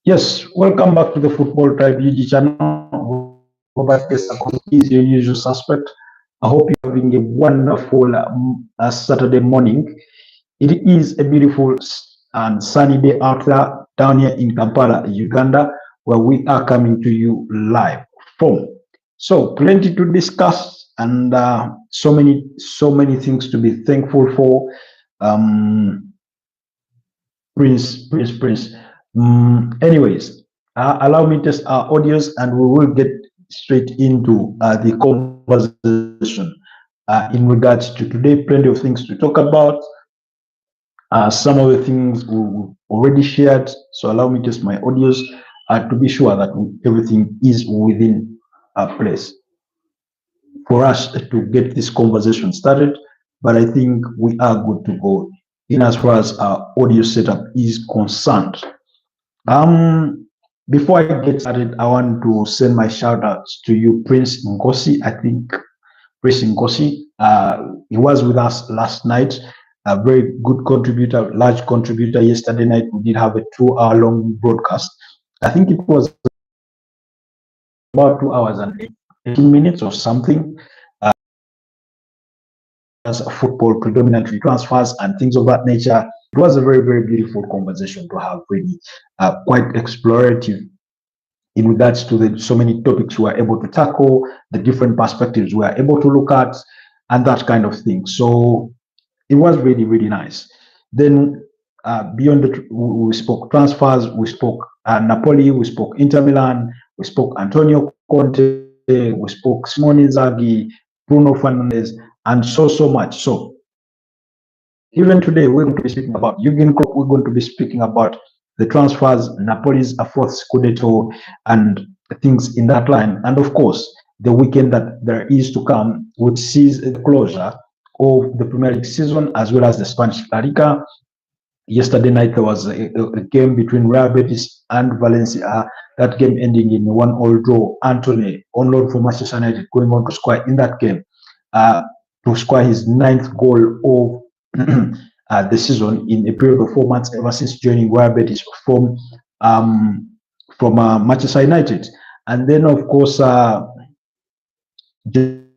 Yes, welcome back to the Football Tribe UG channel. Robert Guest is your usual suspect. I hope you're having a wonderful Saturday morning. It is a beautiful and sunny day out there down here in Kampala, Uganda, where we are coming to you live from. So, plenty to discuss and so many things to be thankful for. Um, Prince. Anyways, allow me to test our audience and we will get straight into the conversation in regards to today. Plenty of things to talk about. Some of the things we already shared. So allow me to test my audience to be sure that everything is within place for us to get this conversation started. But I think we are good to go in as far as our audio setup is concerned. Before I get started, I want to send my shout outs to you, Prince Ngosi. I think Prince Ngosi, he was with us last night, a very good contributor, large contributor. Yesterday night, we did have a 2 hour long broadcast. I think it was about 2 hours and 18 minutes or something. As football, predominantly transfers and things of that nature. It was a very, very beautiful conversation to have, really quite explorative in regards to the so many topics we are able to tackle, the different perspectives we are able to look at, and that kind of thing. So it was really, really nice. Then beyond that, we spoke transfers, we spoke Napoli, we spoke Inter Milan, we spoke Antonio Conte, we spoke Simone Inzaghi, Bruno Fernandes, and so much. So even today, we're going to be speaking about Jurgen Klopp. We're going to be speaking about the transfers, Napoli's fourth Scudetto, and things in that line. And of course, the weekend that there is to come, which sees the closure of the Premier League season as well as the Spanish La Liga. Yesterday night, there was a game between Real Betis and Valencia. That game ending in 1-1 draw. Antony, on loan for Manchester United, going on to score in that game. To score his 9th goal of the season in a period of 4 months ever since joining Real Betis from Manchester United. And then, of course,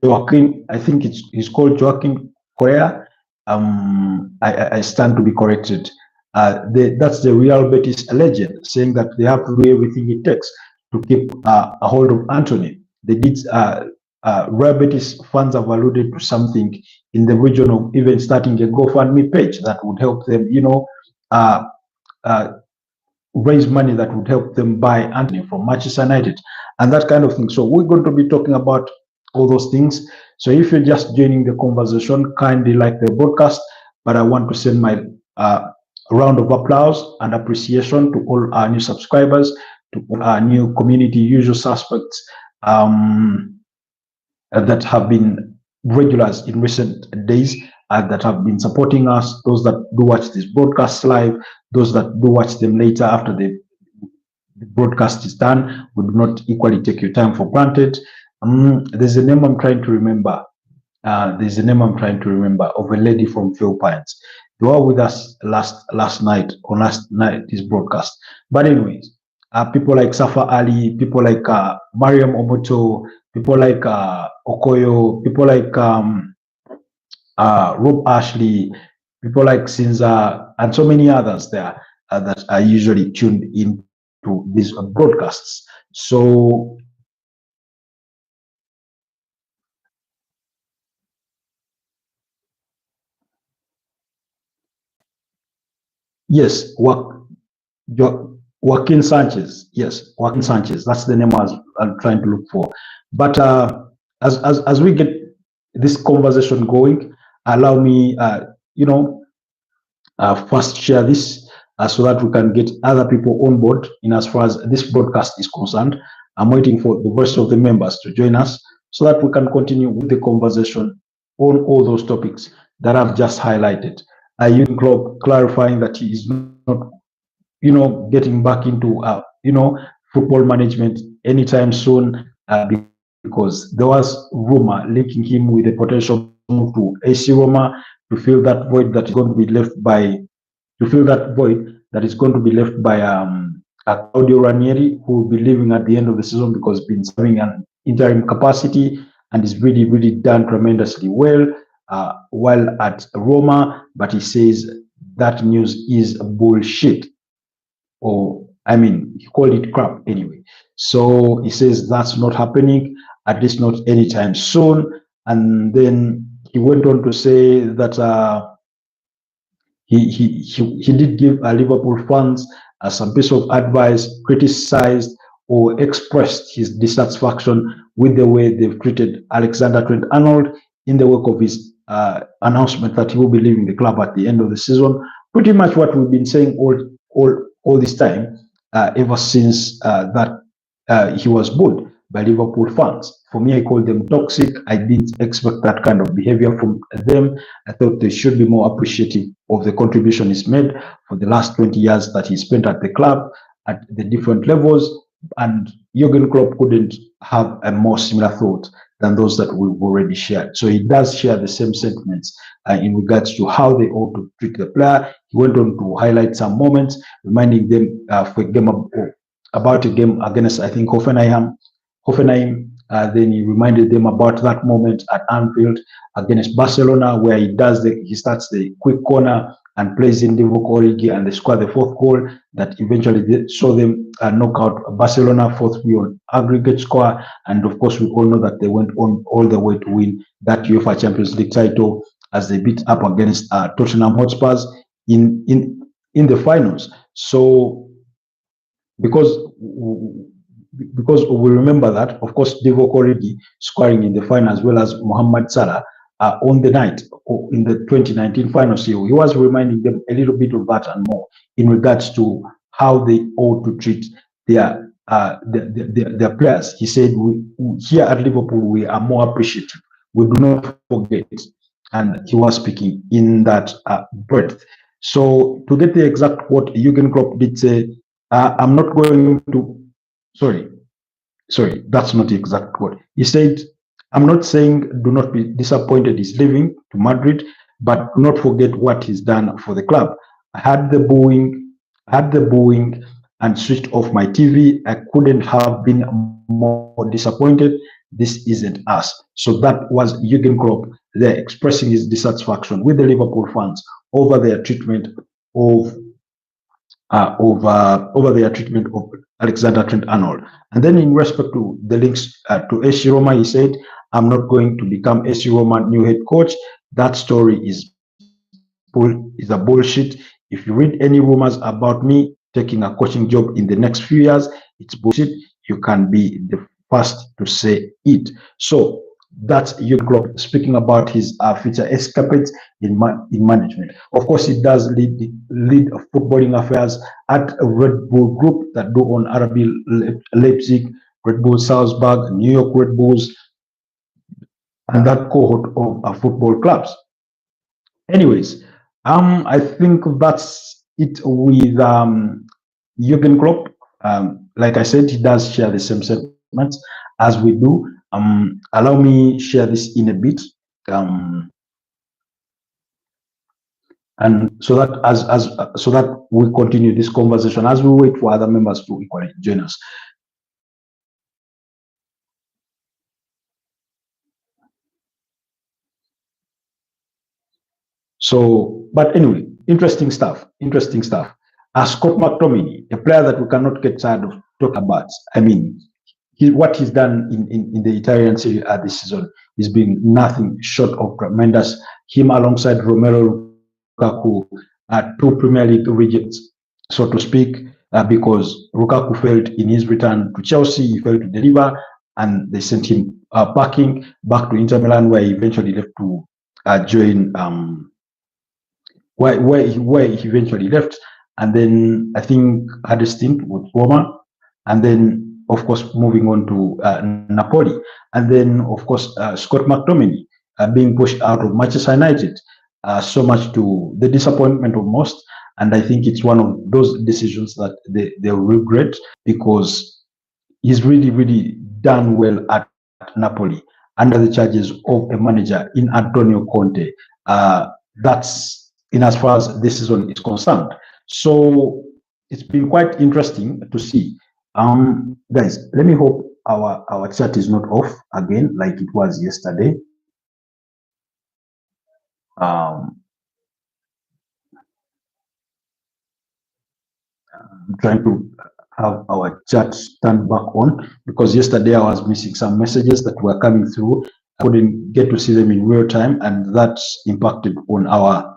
Joaquin, I think he's called Joaquin Correa. I stand to be corrected. That's the Real Betis legend, saying that they have to do everything it takes to keep a hold of Antony. They did. Real Betis fans have alluded to something in the region of even starting a GoFundMe page that would help them, raise money that would help them buy Antony from Manchester United and that kind of thing. So we're going to be talking about all those things. So if you're just joining the conversation, kindly like the broadcast. But I want to send my round of applause and appreciation to all our new subscribers, to all our new community usual suspects that have been regulars in recent days, that have been supporting us, those that do watch this broadcast live, those that do watch them later after the broadcast is done. We do not equally take your time for granted. There's a name I'm trying to remember. Of a lady from Philippines. They were with us last night this broadcast. But anyways, people like Safa Ali, people like Mariam Omoto, people like Okoyo, people like Rob Ashley, people like Sinza, and so many others there that are usually tuned in to these broadcasts. So yes, Joaquin Sanchez. Yes, Joaquin Sanchez. That's the name I'm trying to look for. But as we get this conversation going, allow me, first share this so that we can get other people on board in as far as this broadcast is concerned. I'm waiting for the rest of the members to join us so that we can continue with the conversation on all those topics that I've just highlighted. Jurgen Klopp clarifying that he is not, getting back into, football management anytime soon, because there was rumor linking him with a potential move to AC Roma to fill that void that is going to be left by Claudio Ranieri, who will be leaving at the end of the season because he's been serving an interim capacity and is really, really done tremendously well while at Roma. But he says that news is bullshit. Or, I mean, he called it crap anyway. So he says that's not happening, at least not anytime soon. And then he went on to say that he did give Liverpool fans some piece of advice, criticized or expressed his dissatisfaction with the way they've treated Alexander Trent-Arnold in the wake of his announcement that he will be leaving the club at the end of the season. Pretty much what we've been saying all this time, ever since that he was booed by Liverpool fans. For me, I call them toxic. I didn't expect that kind of behavior from them. I thought they should be more appreciative of the contribution he's made for the last 20 years that he spent at the club at the different levels. And Jurgen Klopp couldn't have a more similar thought than those that we've already shared. So he does share the same sentiments in regards to how they ought to treat the player. He went on to highlight some moments, reminding them about a game against, I think, Hoffenheim. Then he reminded them about that moment at Anfield against Barcelona, where he starts the quick corner and plays in Divock Origi, and they score the fourth goal that eventually saw them knock out Barcelona 4-3 on aggregate score. And of course, we all know that they went on all the way to win that UEFA Champions League title as they beat up against Tottenham Hotspurs in the finals. So because we remember that, of course, Divock Origi scoring in the final as well as Mohamed Salah on the night in the 2019 finals, he was reminding them a little bit of that and more in regards to how they ought to treat their players. He said, here at Liverpool, we are more appreciative. We do not forget. And he was speaking in that breath. So to get the exact quote, Jurgen Klopp did say, I'm not going to, sorry, that's not the exact quote. He said, I'm not saying do not be disappointed he's leaving to Madrid, but do not forget what he's done for the club. I had the booing and switched off my TV. I couldn't have been more disappointed. This isn't us. So that was Jurgen Klopp there expressing his dissatisfaction with the Liverpool fans over their treatment of Alexander Trent-Arnold. And then in respect to the links to AC Roma, he said, I'm not going to become AC Roma new head coach. That story is a bullshit. If you read any rumors about me taking a coaching job in the next few years, it's bullshit. You can be the first to say it. So that's Jurgen Klopp speaking about his future escapades in management. Of course, he does lead footballing affairs at a Red Bull Group that do own RB Leipzig, Red Bull Salzburg, New York Red Bulls, and that cohort of football clubs. Anyways, I think that's it with Jurgen Klopp. Like I said, he does share the same sentiments as we do. Allow me share this in a bit, and so that we continue this conversation as we wait for other members to equally join us. So, but anyway, interesting stuff. Scott McTominay, a player that we cannot get tired of talking about. I mean, what he's done in the Italian Serie A this season is being nothing short of tremendous. Him alongside Romelu Lukaku are two Premier League rejects, so to speak, because Lukaku failed in his return to Chelsea. He failed to deliver, and they sent him packing back to Inter Milan, where he eventually left to join where he eventually left, and then I think had a stint with Roma, and then of course moving on to Napoli, and then of course Scott McTominay being pushed out of Manchester United, so much to the disappointment of most, and I think it's one of those decisions that they'll regret, because he's really done well at Napoli under the charges of a manager in Antonio Conte. That's in as far as this season is concerned. So it's been quite interesting to see. Guys, let me hope our chat is not off again like it was yesterday. I'm trying to have our chat stand back on, because yesterday I was missing some messages that were coming through. I couldn't get to see them in real time, and that impacted on our,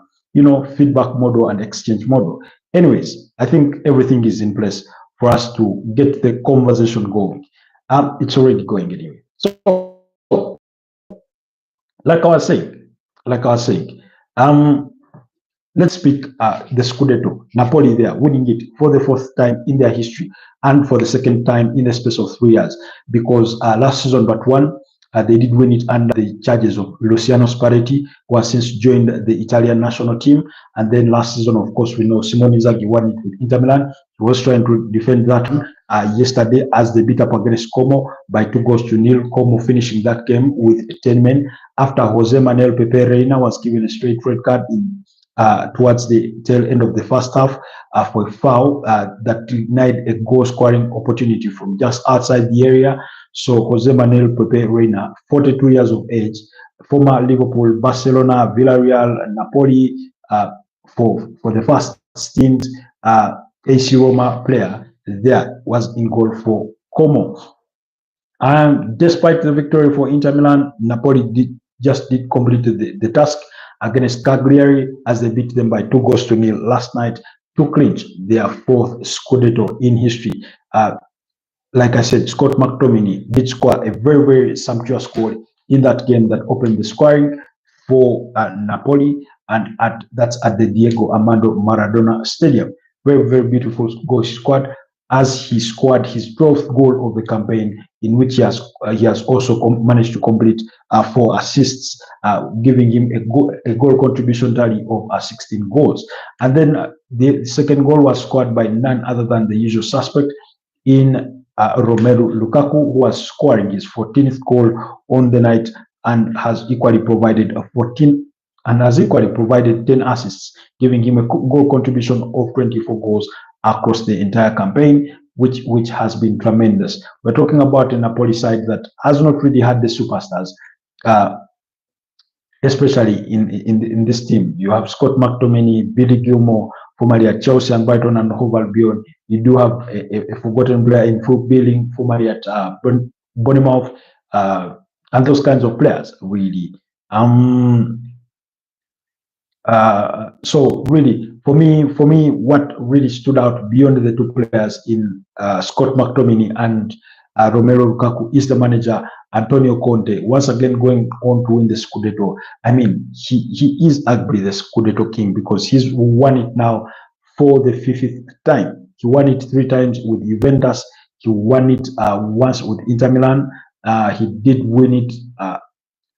feedback model and exchange model. Anyways, I think everything is in place for us to get the conversation going. It's already going anyway. So, like I was saying, let's speak the Scudetto. Napoli, they are winning it for the fourth time in their history and for the second time in the space of 3 years, because last season but one, they did win it under the charges of Luciano Spalletti, who has since joined the Italian national team. And then last season, of course, we know Simone Inzaghi won it with Inter Milan. He was trying to defend that yesterday as they beat up against Como by 2-0. Como finishing that game with 10 men after Jose Manuel Pepe Reina was given a straight red card in towards the tail end of the first half for a foul that denied a goal scoring opportunity from just outside the area. So Jose Manuel Pepe Reina, 42 years of age, former Liverpool, Barcelona, Villarreal, Napoli, for the first stint, AC Roma player, there was in goal for Como. And despite the victory for Inter Milan, Napoli did complete the task against Cagliari as they beat them by 2-0 last night to clinch their fourth Scudetto in history. Like I said, Scott McTominay did score a very, very sumptuous goal in that game that opened the scoring for Napoli, and that's at the Diego Armando Maradona Stadium. Very, very beautiful goal he scored, as he scored his 12th goal of the campaign, in which he has also managed to complete 4 assists, giving him a goal contribution tally of 16 goals. And then the second goal was scored by none other than the usual suspect in Romelu Lukaku, who was scoring his 14th goal on the night and has equally provided 10 assists, giving him a goal contribution of 24 goals across the entire campaign, which has been tremendous. We're talking about a Napoli side that has not really had the superstars, especially in this team. You have Scott McTominay, Billy Gilmore, formerly at Chelsea and Brighton and Hove Albion. You do have a forgotten player in Foot Billing, formerly at Bournemouth, and those kinds of players, really. So really, for me, what really stood out beyond the two players in Scott McTominay and Romelu Lukaku is the manager, Antonio Conte, once again going on to win the Scudetto. I mean, he is arguably the Scudetto king, because he's won it now for the 50th time. He won it 3 times with Juventus. He won it once with Inter Milan. He did win it,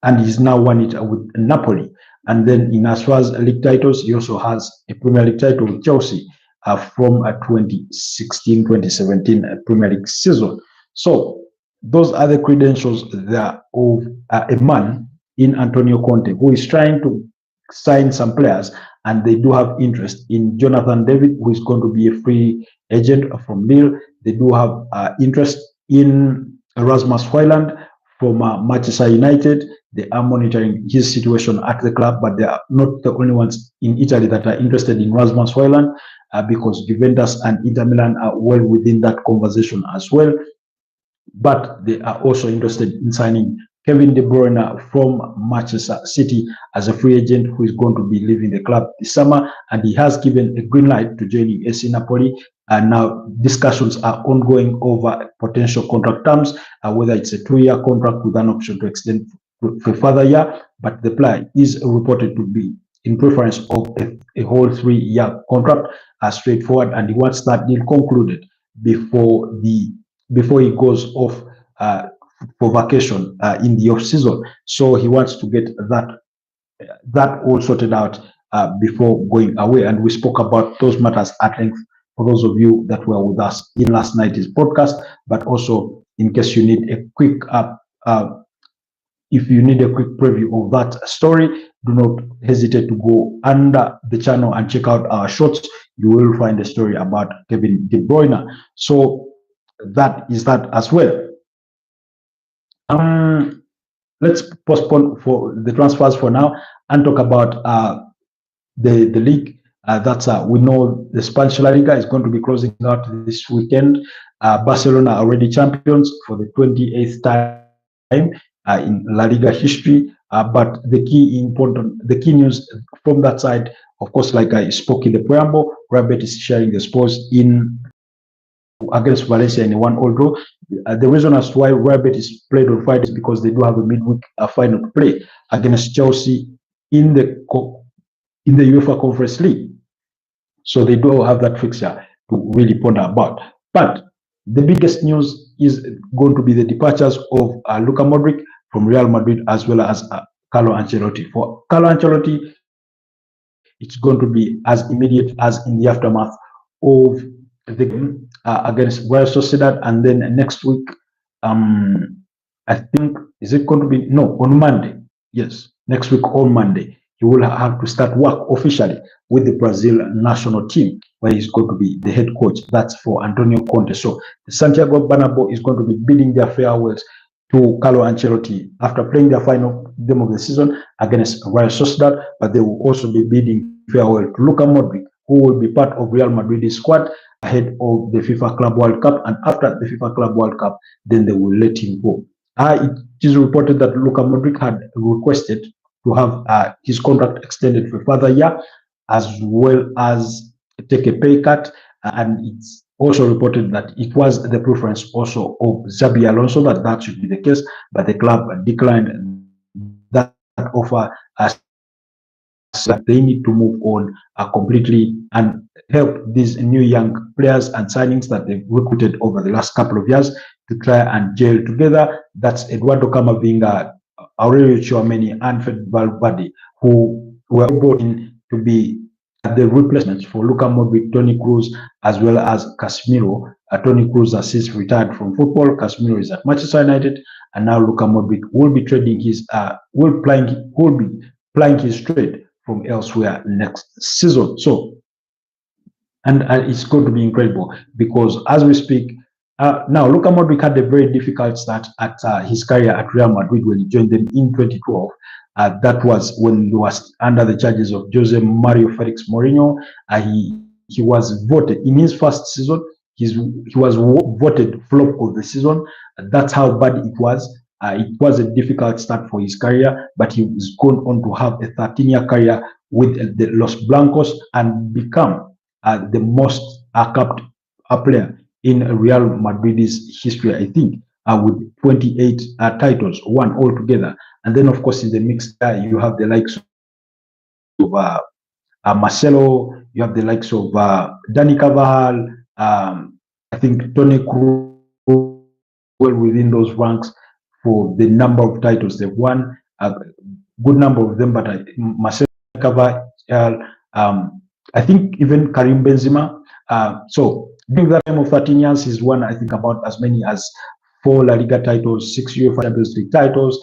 and he's now won it with Napoli. And then in as far as league titles, he also has a Premier League title with Chelsea from 2016-2017 Premier League season. So those are the credentials there of a man in Antonio Conte, who is trying to sign some players, and they do have interest in Jonathan David, who is going to be a free agent from Lille. They do have interest in Rasmus Højlund from Manchester United. They are monitoring his situation at the club, but they are not the only ones in Italy that are interested in Rasmus Højlund, because Juventus and Inter Milan are well within that conversation as well. But they are also interested in signing Kevin De Bruyne from Manchester City as a free agent, who is going to be leaving the club this summer, and he has given a green light to joining AC Napoli. And now discussions are ongoing over potential contract terms, whether it's a 2-year contract with an option to extend for a further year, but the player is reported to be in preference of a whole 3-year contract, straightforward, and he wants that deal concluded before he goes off for vacation in the off season. So he wants to get that all sorted out before going away. And we spoke about those matters at length for those of you that were with us in last night's podcast. But also, in case you need a quick if you need a quick preview of that story, do not hesitate to go under the channel and check out our shorts. You will find a story about Kevin De Bruyne. So that is that as well. Let's postpone for the transfers for now and talk about the league. We know the Spanish La Liga is going to be closing out this weekend. Barcelona are already champions for the 28th time in La Liga history. But the key news from that side, of course, like I spoke in the preamble, Real Betis is sharing the spoils against Valencia in a 1-1 draw. The reason as to why Real Betis played on Friday is because they do have a midweek final to play against Chelsea in the UEFA Conference League. So they do have that fixture to really ponder about. But the biggest news is going to be the departures of Luka Modric from Real Madrid, as well as Carlo Ancelotti. For Carlo Ancelotti, it's going to be as immediate as in the aftermath of the game against Real Sociedad, and then next week, I think, is it going to be, no, on Monday? Yes, next week on Monday, he will have to start work officially with the Brazil national team, where he's going to be the head coach. That's for Antonio Conte. So the Santiago Bernabeu is going to be bidding their farewells to Carlo Ancelotti after playing their final game of the season against Real Sociedad, but they will also be bidding farewell to Luka Modric, who will be part of Real Madrid's squad ahead of the FIFA Club World Cup, and after the FIFA Club World Cup, then they will let him go. It is reported that Luka Modric had requested to have his contract extended for a further year, as well as take a pay cut, and it's also reported that it was the preference also of Xabi Alonso that should be the case, but the club declined that offer as that they need to move on completely and help these new young players and signings that they've recruited over the last couple of years to try and gel together. That's Eduardo Camavinga, Aurelio Tchouameni, and Fede Valverde, who were brought in to be the replacements for Luka Modric, Toni Kroos, as well as Casemiro. Toni Kroos has since retired from football. Casemiro is at Manchester United, and now Luka Modric will be trading his will be plying his trade from elsewhere next season. So, and it's going to be incredible because as we speak now, Luka Modric had a very difficult start at his career at Real Madrid when he joined them in 2012. That was when he was under the charges of Jose Mario Felix Mourinho. He was voted in his first season. He was voted flop of the season. That's how bad it was. It was a difficult start for his career, but he was going on to have a 13-year career with the Los Blancos and become the most capped player in Real Madrid's history, I think, with 28 titles, won altogether. And then, of course, in the mix, you have the likes of Marcelo, you have the likes of Dani Carvajal, I think Toni Kroos within those ranks for the number of titles they've won, a good number of them, but Marcelo Carvajal, I think even Karim Benzema. So during that time of 13 years, he's won, I think, about as many as 4 La Liga titles, 6 UEFA Champions League titles,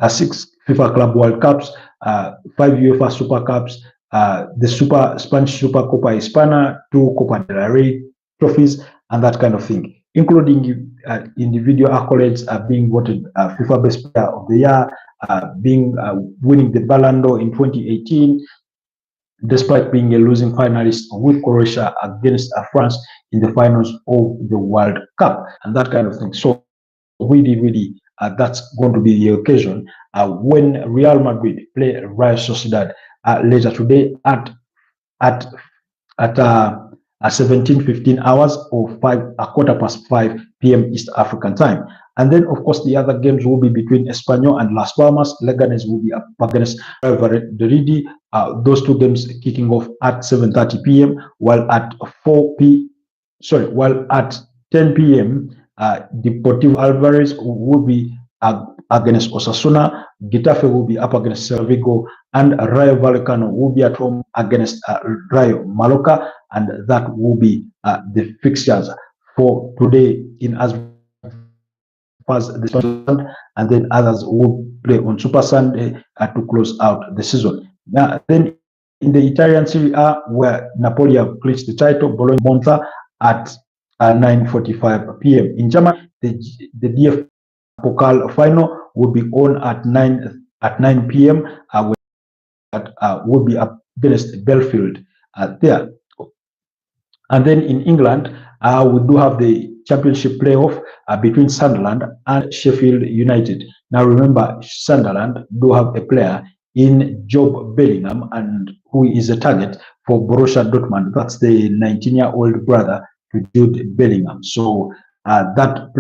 6 FIFA Club World Cups, 5 UEFA Super Cups, the Spanish Super Copa Hispana, 2 Copa del Rey trophies, and that kind of thing, including individual accolades, being voted FIFA Best Player of the Year, winning the Ballon d'Or in 2018, despite being a losing finalist with Croatia against France in the finals of the World Cup, and that kind of thing. So really, that's going to be the occasion when Real Madrid play Real Sociedad later today at 17:15 hours or 5 p.m. East African time. And then, of course, the other games will be between Espanyol and Las Palmas. Leganes will be up against Valladolid. Those 2 games kicking off at 7:30 p.m. While at 10 p.m. Deportivo Alvarez will be against Osasuna. Getafe will be up against Celta Vigo, and Rayo Vallecano will be at home against Rayo Mallorca, and that will be the fixtures for today in as first the Sunday, and then others will play on Super Sunday to close out the season. Now, then in the Italian Serie A, where Napoli have clinched the title, Bologna Monza at 9:45 p.m. In Germany, the DF Pokal final will be on at 9 p.m. Will be up against Belfield there. And then in England, we do have the championship playoff between Sunderland and Sheffield United. Now remember, Sunderland do have a player in Job Bellingham, and who is a target for Borussia Dortmund. That's the 19-year-old brother to Jude Bellingham. So that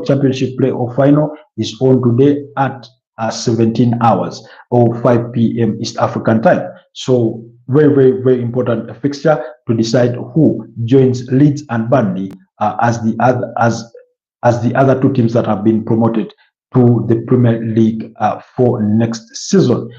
championship playoff final is on today at 17 hours or 5 p.m. East African time. So very, very, very important fixture to decide who joins Leeds and Burnley as the other two teams that have been promoted to the Premier League for next season.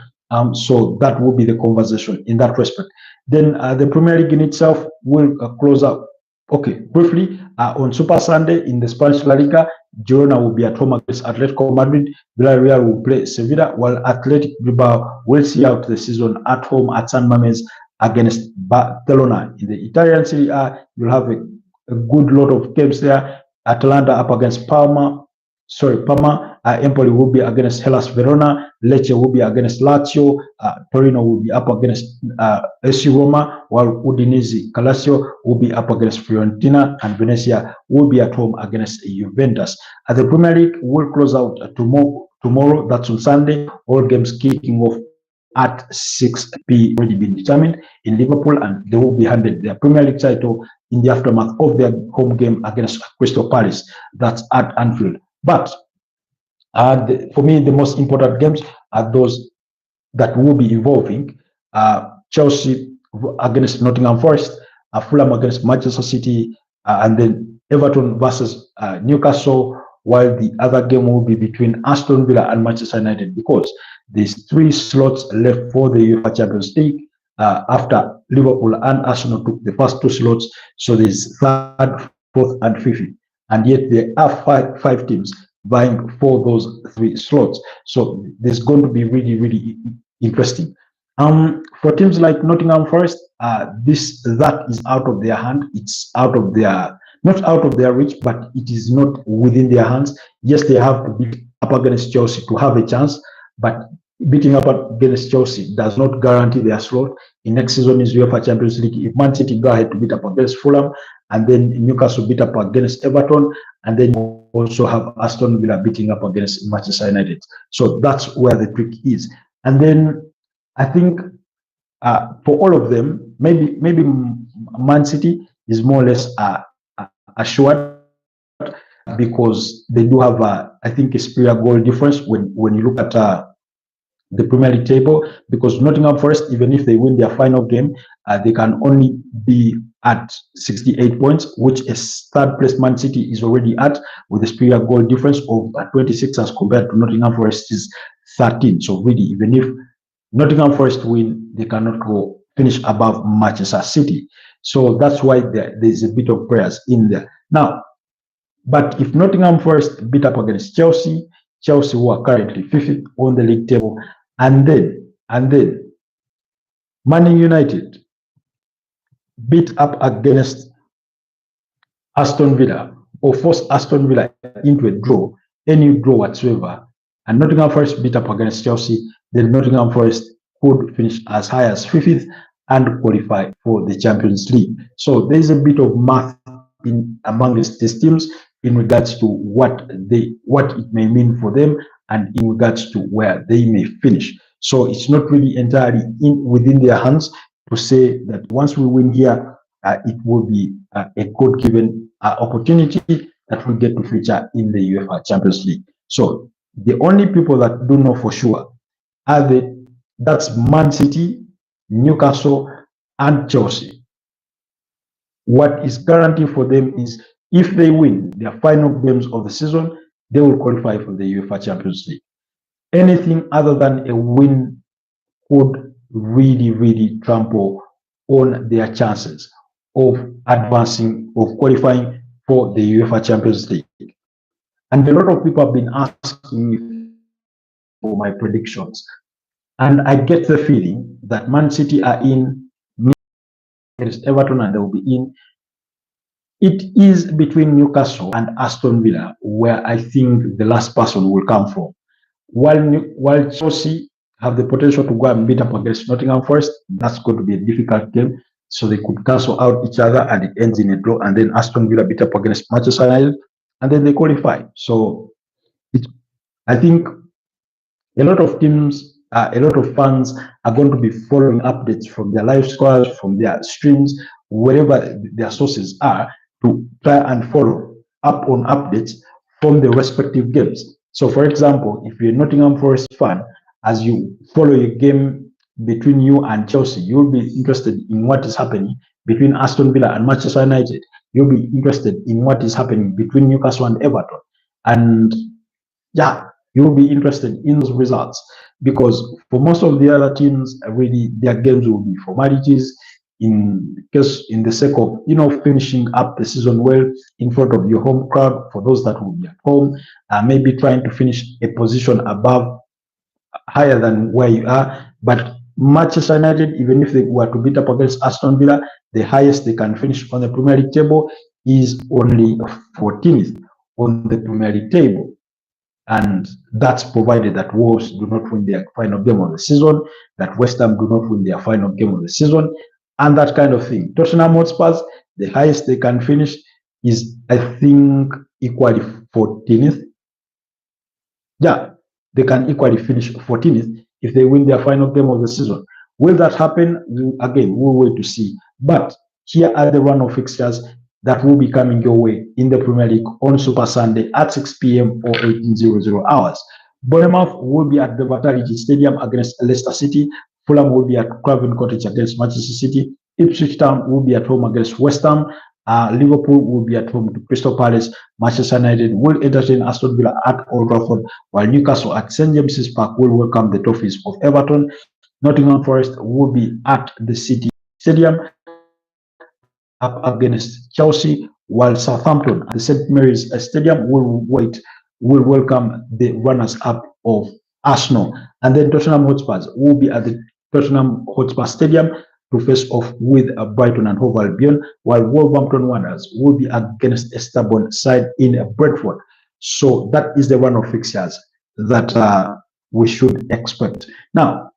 So that will be the conversation in that respect. Then the Premier League in itself will close out. Okay, briefly, on Super Sunday in the Spanish La Liga, Girona will be at home against Atletico Madrid. Villarreal will play Sevilla, while Athletic Bilbao will see out the season at home at San Mamés against Barcelona. In the Italian Serie A, you'll have a good lot of games there. Atalanta up against Parma. Empoli will be against Hellas Verona. Lecce will be against Lazio. Torino will be up against AC Roma, while Udinese Calcio will be up against Fiorentina, and Venezia will be at home against Juventus. The Premier League will close out tomorrow. That's on Sunday. All games kicking off at 6 p.m. already been determined in Liverpool, and they will be handed their Premier League title in the aftermath of their home game against Crystal Palace. That's at Anfield. But for me, the most important games are those that will be involving Chelsea against Nottingham Forest, Fulham against Manchester City, and then Everton versus Newcastle, while the other game will be between Aston Villa and Manchester United, because there's 3 slots left for the UEFA Champions League after Liverpool and Arsenal took the first 2 slots. So there's 3rd, 4th, and 5th. And yet there are five teams vying for those 3 slots. So there's going to be really, really interesting. For teams like Nottingham Forest, that is out of their hand. It's not out of their reach, but it is not within their hands. Yes, they have to beat up against Chelsea to have a chance, but beating up against Chelsea does not guarantee their slot. In next season is UEFA Champions League. If Man City go ahead to beat up against Fulham, and then Newcastle beat up against Everton, and then you also have Aston Villa beating up against Manchester United. So that's where the trick is. And then I think for all of them, maybe Man City is more or less assured, because they do have I think a superior goal difference when you look at the Premier League table, because Nottingham Forest, even if they win their final game, they can only be at 68 points, which a 3rd place Man City is already at, with a superior goal difference of 26 as compared to Nottingham Forest's 13. So really, even if Nottingham Forest win, they cannot go finish above Manchester City. So that's why there's a bit of prayers in there. Now, but if Nottingham Forest beat up against Chelsea, who are currently 5th on the league table, and then Man United beat up against Aston Villa, or force Aston Villa into a draw, any draw whatsoever, and Nottingham Forest beat up against Chelsea, then Nottingham Forest could finish as high as 5th and qualify for the Champions League. So there's a bit of math among these teams in regards to what it may mean for them, and in regards to where they may finish. So it's not really entirely within their hands to say that once we win here, it will be a good given opportunity that will get to feature in the UEFA Champions League. So the only people that do know for sure that's Man City, Newcastle, and Chelsea. What is guaranteed for them is if they win their final games of the season, they will qualify for the UEFA Champions League. Anything other than a win could really, really trample on their chances of advancing, of qualifying for the UEFA Champions League. And a lot of people have been asking me for my predictions. And I get the feeling that Man City are in against Everton and they will be in. It is between Newcastle and Aston Villa where I think the last person will come from. While Chelsea have the potential to go and beat up against Nottingham Forest, that's going to be a difficult game. So they could cancel out each other and it ends in a draw. And then Aston Villa beat up against Manchester United and then they qualify. So I think a lot of teams, a lot of fans are going to be following updates from their live scores, from their streams, wherever their sources are, to try and follow up on updates from the respective games. So, for example, if you're a Nottingham Forest fan, as you follow a game between you and Chelsea, you'll be interested in what is happening between Aston Villa and Manchester United. You'll be interested in what is happening between Newcastle and Everton. And yeah, you'll be interested in those results because for most of the other teams, really their games will be formalities in the sake of finishing up the season well in front of your home crowd. For those that will be at home, maybe trying to finish a position above, higher than where you are. But Manchester United, even if they were to beat up against Aston Villa, the highest they can finish on the Premier League table is only 14th on the Premier League table. And that's provided that Wolves do not win their final game of the season, that West Ham do not win their final game of the season, and that kind of thing. Tottenham Hotspurs, the highest they can finish is, I think, equally 14th. Yeah, they can equally finish 14th if they win their final game of the season. Will that happen? Again, we'll wait to see. But here are the run of fixtures that will be coming your way in the Premier League on Super Sunday at 6 p.m. or 18:00 hours. Bournemouth will be at the Vitality Stadium against Leicester City. Fulham will be at Craven Cottage against Manchester City. Ipswich Town will be at home against West Ham. Liverpool will be at home to Crystal Palace. Manchester United will entertain Aston Villa at Old Trafford, while Newcastle at St James's Park will welcome the Toffees of Everton. Nottingham Forest will be at the City Stadium up against Chelsea, while Southampton at the St Mary's Stadium will welcome the runners-up of Arsenal. And then Tottenham Hotspurs will be at the Tottenham Hotspur Stadium to face off with Brighton and Hove Albion, while Wolverhampton Wanderers will be against a stubborn side in Brentford. So that is the run of fixtures that we should expect. Now,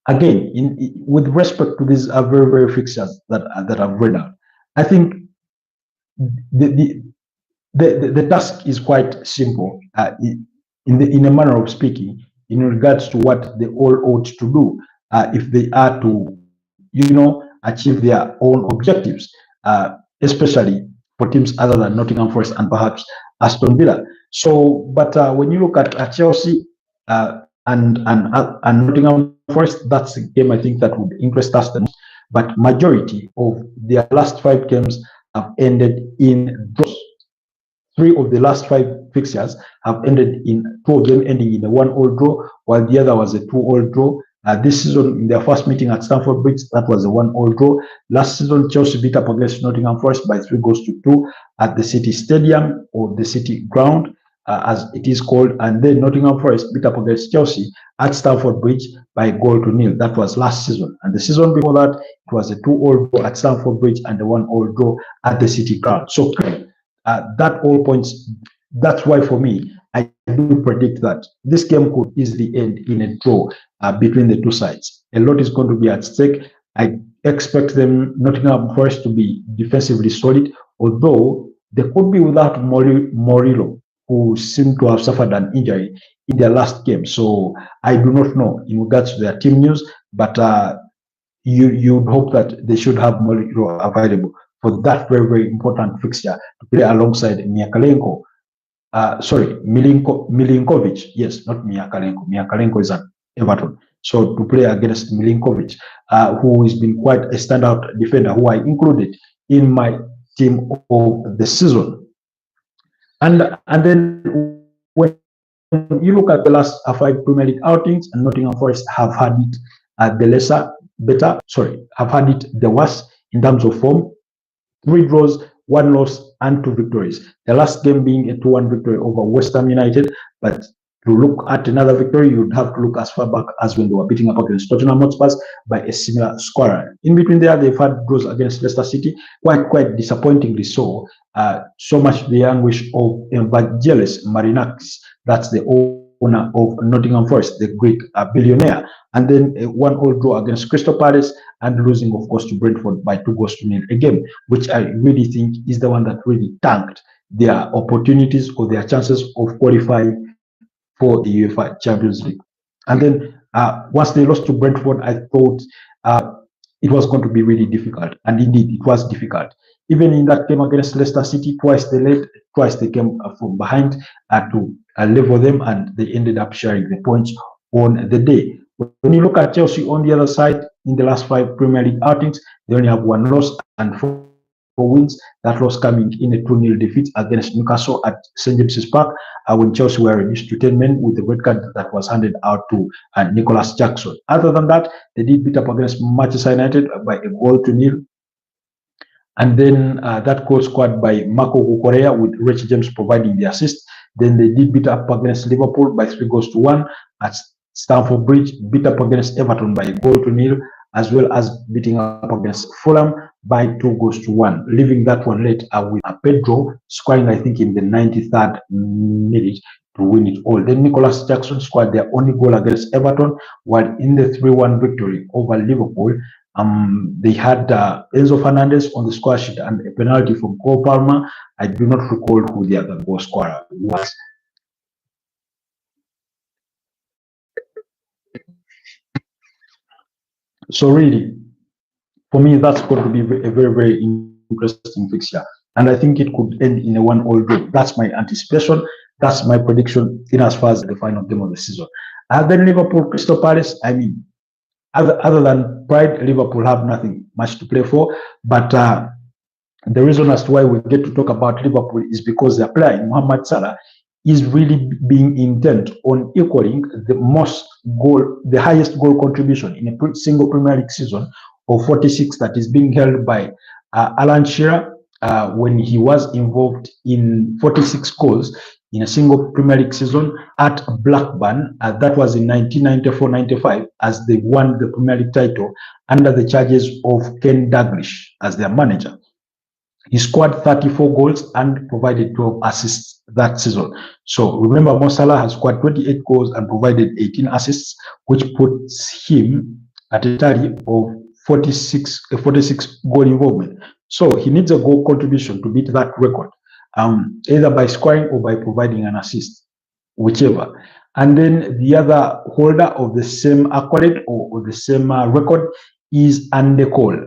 again, with respect to these very, very fixtures that I've read out, I think the task is quite simple in a manner of speaking, in regards to what they all ought to do if they are to, achieve their own objectives, especially for teams other than Nottingham Forest and perhaps Aston Villa. So, but when you look at Chelsea and Nottingham Forest, that's a game I think that would interest us the most. But majority of their last 5 games have ended in draws. 3 of the last 5 fixtures have ended in 2 of them ending in a 1-1 draw, while the other was a 2-2 draw. This season, in their first meeting at Stamford Bridge, that was a 1-1 draw. Last season, Chelsea beat up against Nottingham Forest by 3-2 at the City Stadium, or the City Ground, as it is called. And then Nottingham Forest beat up against Chelsea at Stamford Bridge by 1-0. That was last season. And the season before that, it was a 2-2 draw at Stamford Bridge and a 1-0 draw at the City Ground. So that all points. That's why for me, I do predict that this game could easily end in a draw between the two sides. A lot is going to be at stake. I expect Nottingham Forest to be defensively solid, although they could be without Morillo, who seemed to have suffered an injury in their last game. So I do not know in regards to their team news, but you'd hope that they should have Morillo available for that very, very important fixture to play alongside Milinkovic. Yes, not Miakalenko. Miakalenko is at Everton. So to play against Milinkovic, who has been quite a standout defender, who I included in my team of the season. And then when you look at the last 5 Premier League outings, and Nottingham Forest have had it have had it the worst in terms of form. 3 draws, 1 loss and 2 victories. The last game being a 2-1 victory over West Ham United. But to look at another victory, you'd have to look as far back as when they were beating up against Tottenham Hotspur by a similar scoreline. In between there, they've had draws against Leicester City, quite disappointingly so. So much to the anguish of Evangelos Marinakis, that's the owner of Nottingham Forest, the Greek billionaire. And then a 1-1 draw against Crystal Palace and losing, of course, to Brentford by 2-0, a game which I really think is the one that really tanked their opportunities or their chances of qualifying for the UEFA Champions League. And then once they lost to Brentford, I thought it was going to be really difficult. And indeed, it was difficult. Even in that game against Leicester City, twice they led, twice they came from behind to level them, and they ended up sharing the points on the day. When you look at Chelsea on the other side, in the last 5 Premier League outings, they only have 1 loss and 4 wins. That loss coming in a 2-0 defeat against Newcastle at St James's Park, when Chelsea were reduced to 10 men with the red card that was handed out to Nicholas Jackson. Other than that, they did beat up against Manchester United by a 1-0. And then that goal scored by Marco Cucurella with Rich James providing the assist. Then they did beat up against Liverpool by 3-1 at Stamford Bridge, beat up against Everton by 1-0, as well as beating up against Fulham by 2-1, leaving that one late with Pedro scoring, I think, in the 93rd minute to win it all. Then Nicholas Jackson scored their only goal against Everton, while in the 3-1 victory over Liverpool, they had Enzo Fernandez on the score sheet and a penalty from Cole Palmer. I do not recall who the other goal scorer was. So really, for me, that's going to be a very, very interesting fixture. And I think it could end in a 1-1 draw. That's my anticipation. That's my prediction in as far as the final game of the season. Then Liverpool, Crystal Palace, I mean, other than pride, Liverpool have nothing much to play for. But the reason as to why we get to talk about Liverpool is because their player, Mohamed Salah, is really being intent on equaling the highest goal contribution in a single Premier League season of 46 that is being held by Alan Shearer when he was involved in 46 goals in a single Premier League season at Blackburn. That was in 1994-95 as they won the Premier League title under the charges of Ken Dalglish as their manager. He scored 34 goals and provided 12 assists that season. So remember, Mo Salah has scored 28 goals and provided 18 assists, which puts him at a tally of 46 goal involvement. So he needs a goal contribution to beat that record, either by scoring or by providing an assist, whichever. And then the other holder of the same accolade or the same record is Andy Cole.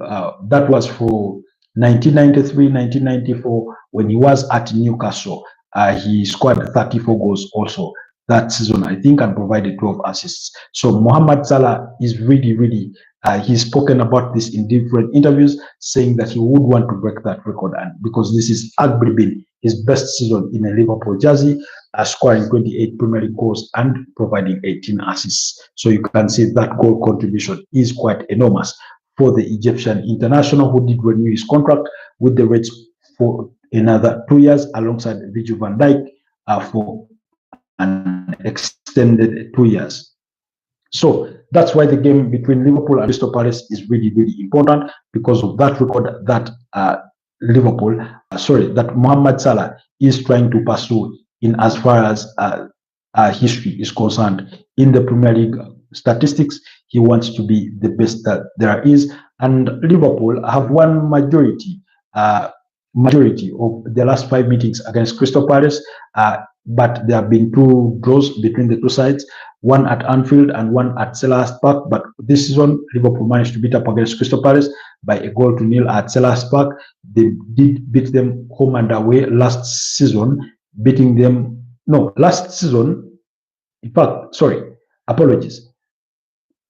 That was for 1993-1994 when he was at Newcastle. He scored 34 goals also that season, I think, and provided 12 assists. So Mohamed Salah is really, he's spoken about this in different interviews, saying that he would want to break that record, and because this is arguably been his best season in a Liverpool jersey, scoring 28 Premier League goals and providing 18 assists. So you can see that goal contribution is quite enormous for the Egyptian international, who did renew his contract with the Reds for another 2 years alongside Virgil van Dijk for an extended 2 years. So that's why the game between Liverpool and Crystal Palace is really important, because of that record that that Mohamed Salah is trying to pursue in as far as history is concerned. In the Premier League statistics, he wants to be the best that there is, and Liverpool have won majority of the last 5 meetings against Crystal Palace, but there have been 2 draws between the 2 sides, one at Anfield and one at Selhurst Park. But this season, Liverpool managed to beat up against Crystal Palace by 1-0 at Selhurst Park. They did beat them home and away last season,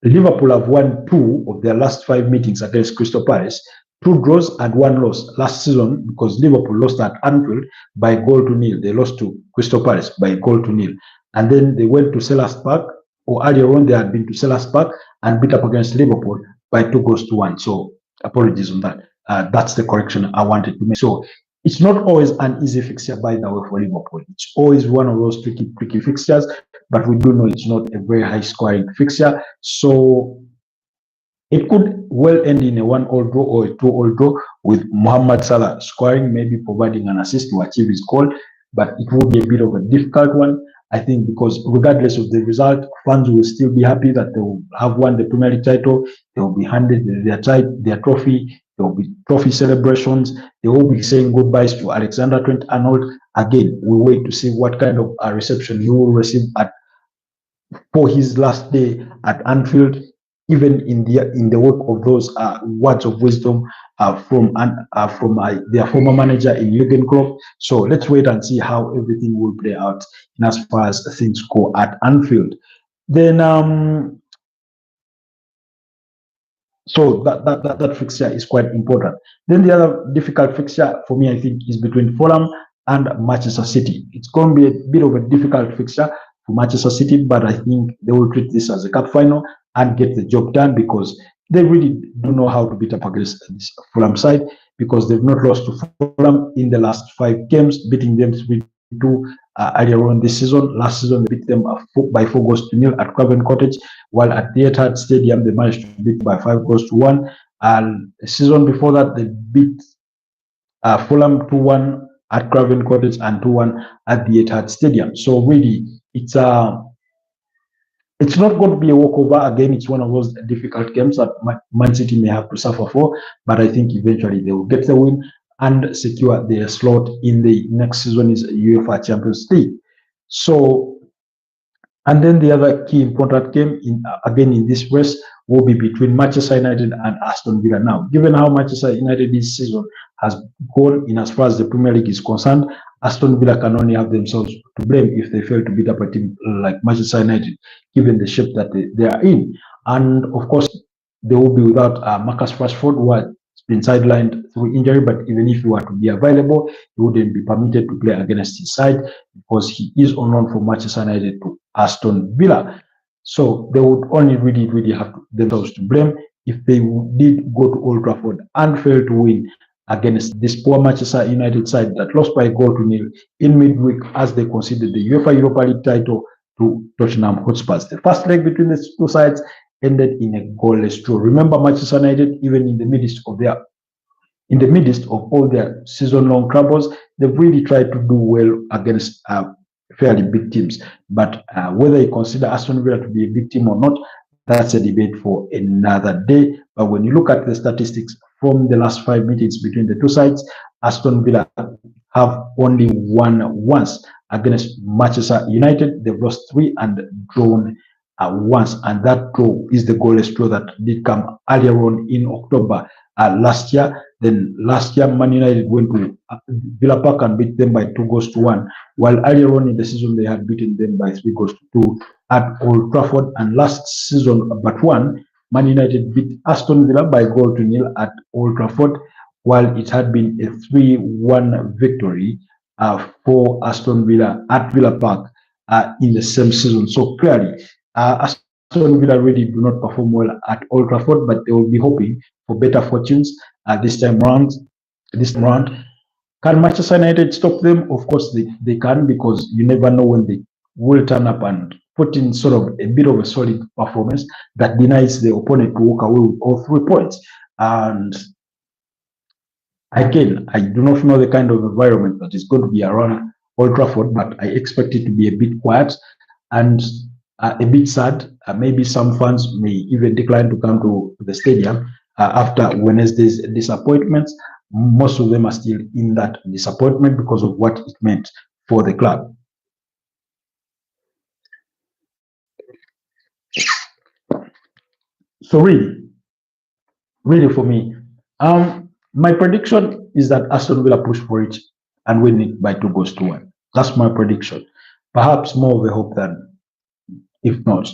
Liverpool have won 2 of their last 5 meetings against Crystal Palace, 2 draws and 1 loss last season, because Liverpool lost at Anfield by 1-0. They lost to Crystal Palace by 1-0. And then they went to Selhurst Park, or earlier on they had been to Selhurst Park and beat up against Liverpool by 2-1. So apologies on that. That's the correction I wanted to make. So it's not always an easy fixture, by the way, for Liverpool. It's always one of those tricky fixtures, but we do know it's not a very high scoring fixture. So it could well end in a 1-all draw or a 2-all draw, with Mohamed Salah scoring, maybe providing an assist to achieve his goal. But it will be a bit of a difficult one, I think, because regardless of the result, fans will still be happy that they will have won the Premier League title. They will be handed their trophy. There will be trophy celebrations. They will be saying goodbyes to Alexander Trent-Arnold. Again, we wait to see what kind of a reception he will receive for his last day at Anfield, even in the wake of those words of wisdom from their former manager in Jurgen Klopp. So let's wait and see how everything will play out in as far as things go at Anfield. Then so that fixture is quite important. Then the other difficult fixture for me, I think, is between Fulham and Manchester City. It's going to be a bit of a difficult fixture for Manchester City, but I think they will treat this as a cup final and get the job done, because they really do know how to beat up against this Fulham side, because they've not lost to Fulham in the last 5 games, beating them 3-2 earlier on this season. Last season, they beat them by 4 goals to nil at Craven Cottage, while at the Etihad Stadium, they managed to beat by 5 goals to 1. And the season before that, they beat Fulham 2-1 at Craven Cottage and 2-1 at the Etihad Stadium. So really, it's not going to be a walkover. Again, it's one of those difficult games that Man City may have to suffer for, but I think eventually they will get the win and secure their slot in the next season's UEFA Champions League. So, and then the other key important game, again in this race, will be between Manchester United and Aston Villa. Now, given how Manchester United this season has gone in as far as the Premier League is concerned, Aston Villa can only have themselves to blame if they fail to beat up a team like Manchester United, given the shape that they are in. And of course, they will be without Marcus Rashford, who has been sidelined through injury, but even if he were to be available, he wouldn't be permitted to play against his side, because he is on loan from Manchester United to Aston Villa. So they would only really have themselves to blame if they did go to Old Trafford and fail to win against this poor Manchester United side that lost by 1-0 in midweek, as they conceded the UEFA Europa League title to Tottenham Hotspur. The first leg between the two sides ended in a goalless draw. Remember, Manchester United, even in the midst of all their season-long troubles, they've really tried to do well against fairly big teams. But whether you consider Aston Villa to be a big team or not, that's a debate for another day. But when you look at the statistics from the last 5 meetings between the two sides, Aston Villa have only won once against Manchester United. They've lost 3 and drawn once, and that draw is the goalless draw that did come earlier on in October last year. Then last year, Man United went to Villa Park and beat them by 2-1, while earlier on in the season they had beaten them by 3-2 at Old Trafford. And last season, but one, Man United beat Aston Villa by 0 at Old Trafford, while it had been a 3-1 victory for Aston Villa at Villa Park in the same season. So clearly, Aston Villa really do not perform well at Old Trafford, but they will be hoping for better fortunes this time round. Can Manchester United stop them? Of course they can, because you never know when they will turn up and put in sort of a bit of a solid performance that denies the opponent to walk away with all 3 points. And again, I do not know the kind of environment that is going to be around Old Trafford, but I expect it to be a bit quiet and a bit sad. Maybe some fans may even decline to come to the stadium after Wednesday's disappointments. Most of them are still in that disappointment because of what it meant for the club. So really for me, my prediction is that Aston Villa push for it and win it by 2-1. That's my prediction. Perhaps more of a hope than if not.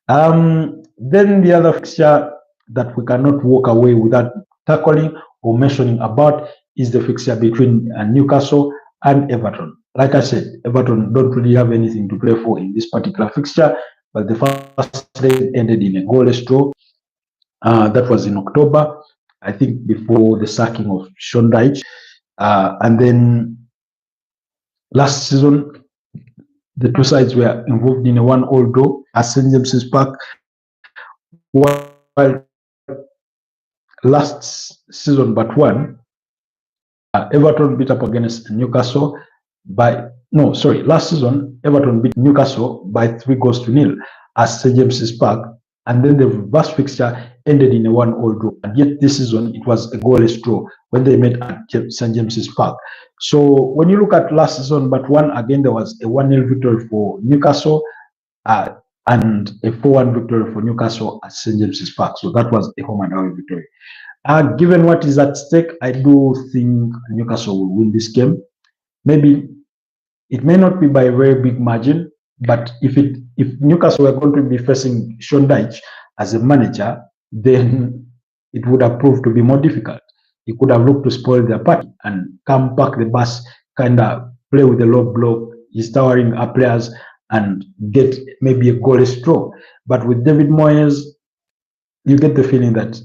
Then the other fixture that we cannot walk away without tackling or mentioning about is the fixture between Newcastle and Everton. Like I said, Everton don't really have anything to play for in this particular fixture, but the first leg ended in a goalless draw. That was in October, I think, before the sacking of Sean Dyche. And then last season, the two sides were involved in a 1-1 draw at St. James's Park, while last season but one, Everton beat up against Newcastle last season, Everton beat Newcastle by 3-0 at St. James's Park, and then the reverse fixture ended in a 1-1 draw. And yet this season, it was a goalless draw when they met at St. James's Park. So when you look at last season, but one, again, there was a 1-0 victory for Newcastle and a 4-1 victory for Newcastle at St. James's Park. So that was a home and away victory. Given what is at stake, I do think Newcastle will win this game. Maybe it may not be by a very big margin, but if Newcastle were going to be facing Sean Dyche as a manager, then it would have proved to be more difficult. He could have looked to spoil their party and come back the bus, kind of play with the low block, his towering up players, and get maybe a goalless draw. But with David Moyes, you get the feeling that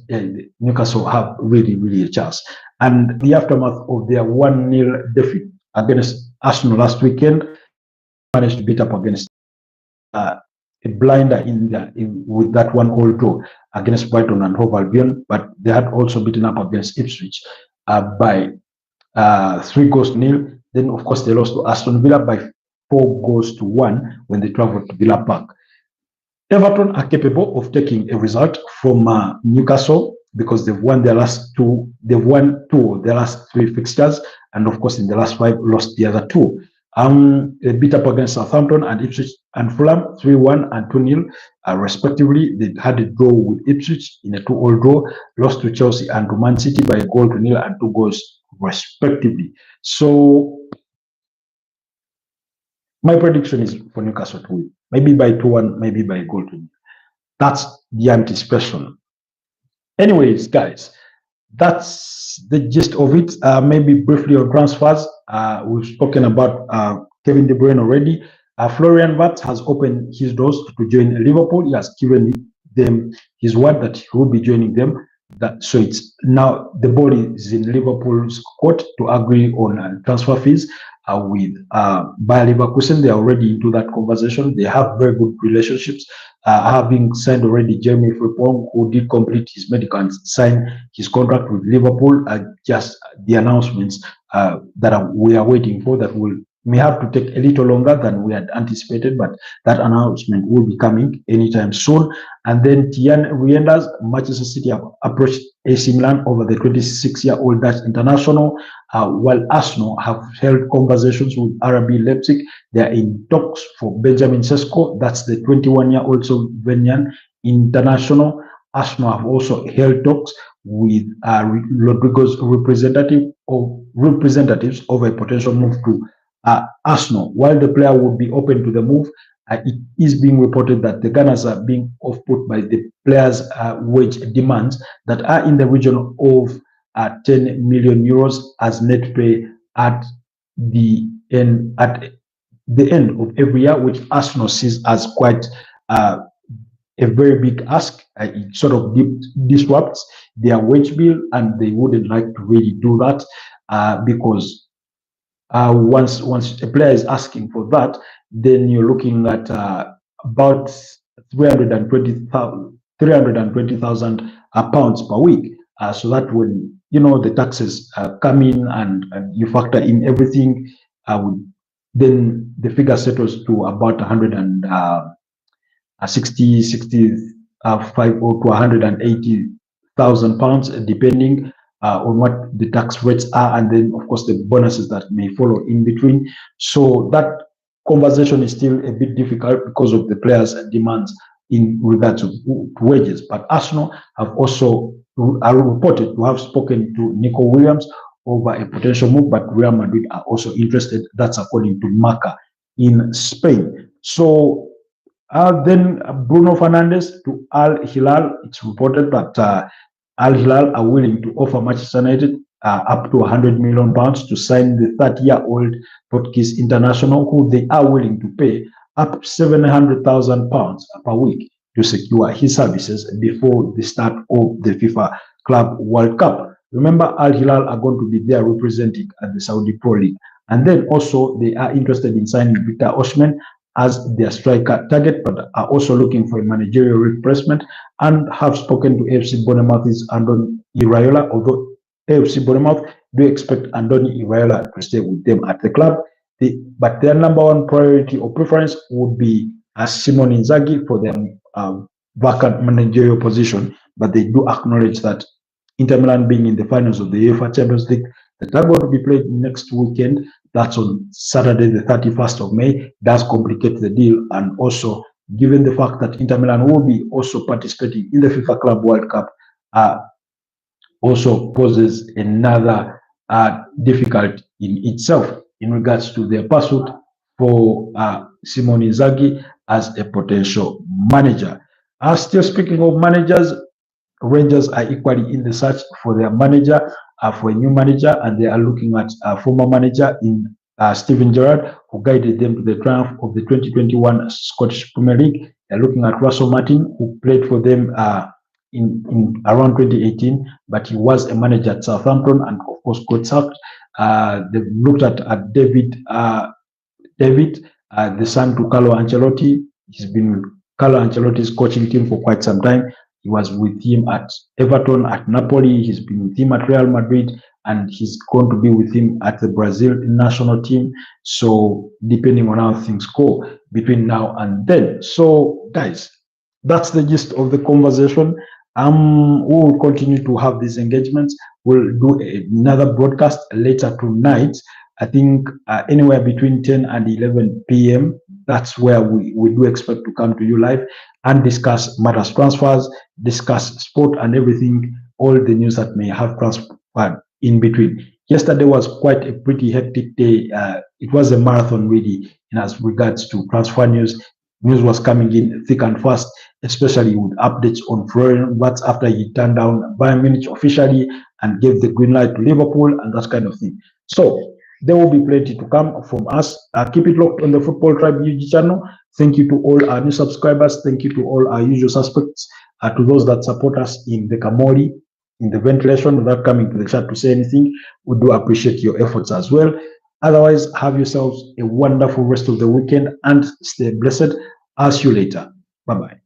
Newcastle have really a chance. And the aftermath of their 1-0 defeat against Arsenal last weekend, managed to beat up against a blinder with that 1-1 draw against Brighton and Hove Albion, but they had also beaten up against Ipswich by 3-0. Then, of course, they lost to Aston Villa by 4-1 when they traveled to Villa Park. Everton are capable of taking a result from Newcastle because they've won their last two. They've won 2 of their last 3 fixtures, and of course, in the last 5, lost the other 2. They beat up against Southampton and Ipswich and Fulham 3-1 and 2-0, respectively. They had a draw with Ipswich in a 2-2 draw, lost to Chelsea and to Man City by 1-0 and 2 goals, respectively. So my prediction is for Newcastle to win, maybe by 2-1, maybe by 1-0. That's the anticipation. Anyways, guys, that's the gist of it. Maybe briefly on transfers. We've spoken about Kevin De Bruyne already. Florian Wirtz has opened his doors to join Liverpool. He has given them his word that he will be joining them. So it's now the ball is in Liverpool's court to agree on transfer fees with Bayer Leverkusen. They are already into that conversation. They have very good relationships, having signed already Jeremy Frimpong, who did complete his medical and sign his contract with Liverpool. Just the announcements that we are waiting for that may have to take a little longer than we had anticipated, but that announcement will be coming anytime soon. And then Tian Reinders, Manchester City have approached AC Milan over the 26-year-old Dutch international, while Arsenal have held conversations with RB Leipzig. They are in talks for Benjamin Sesko, that's the 21-year-old Slovenian international. Arsenal have also held talks with Rodrigo's representatives of a potential move to Arsenal. While the player would be open to the move, it is being reported that the Gunners are being off-put by the player's wage demands that are in the region of 10 million euros as net pay at the end of every year, which Arsenal sees as quite a very big ask. It sort of disrupts their wage bill, and they wouldn't like to really do that because once a player is asking for that, then you're looking at about 320,000 pounds per week. So that when the taxes come in and you factor in everything, then the figure settles to about 65 or to 180,000 pounds, depending on what the tax rates are, and then of course the bonuses that may follow in between. So that conversation is still a bit difficult because of the players' demands in regards to wages. But Arsenal have also are reported to have spoken to Nico Williams over a potential move, but Real Madrid are also interested. That's according to Marca in Spain. So then Bruno Fernandes to Al Hilal. It's reported that Al Hilal are willing to offer Manchester United up to 100 million pounds to sign the 30-year-old Portuguese international, who they are willing to pay up to 700,000 pounds per week to secure his services before the start of the FIFA Club World Cup. Remember, Al Hilal are going to be there representing at the Saudi Pro League. And then also they are interested in signing Victor Osimhen as their striker target, but are also looking for a managerial replacement and have spoken to AFC Bournemouth's Andoni Iraola, although AFC Bournemouth do expect Andoni Iraola to stay with them at the club. But their number one priority or preference would be Simone Inzaghi for their vacant managerial position, but they do acknowledge that Inter Milan being in the finals of the UEFA Champions League that are going to be played next weekend, that's on Saturday the 31st of May, does complicate the deal. And also, given the fact that Inter Milan will be also participating in the FIFA Club World Cup, also poses another difficulty in itself in regards to their pursuit for Simone Inzaghi as a potential manager. Still speaking of managers, Rangers are equally in the search for their manager, for a new manager, and they are looking at a former manager in Steven Gerrard, who guided them to the triumph of the 2021 Scottish Premier League. They're looking at Russell Martin, who played for them in around 2018, but he was a manager at Southampton and of course got sacked. They've looked at David, the son to Carlo Ancelotti. He's been Carlo Ancelotti's coaching team for quite some time. He was with him at Everton, at Napoli. He's been with him at Real Madrid, and he's going to be with him at the Brazil national team. So depending on how things go between now and then. So guys, that's the gist of the conversation. We will continue to have these engagements. We'll do another broadcast later tonight. I think anywhere between 10 and 11 p.m. That's where we do expect to come to you live and discuss matters transfers, discuss sport and everything, all the news that may have transpired in between. Yesterday was quite a pretty hectic day. It was a marathon really in as regards to transfer news. News was coming in thick and fast, especially with updates on Florian Wirtz after he turned down Bayern Munich officially and gave the green light to Liverpool and that kind of thing. So there will be plenty to come from us. Keep it locked on the Football Tribe YouTube channel. Thank you to all our new subscribers. Thank you to all our usual suspects. To those that support us in the Kamori, in the ventilation, without coming to the chat to say anything, we do appreciate your efforts as well. Otherwise, have yourselves a wonderful rest of the weekend and stay blessed. I'll see you later. Bye-bye.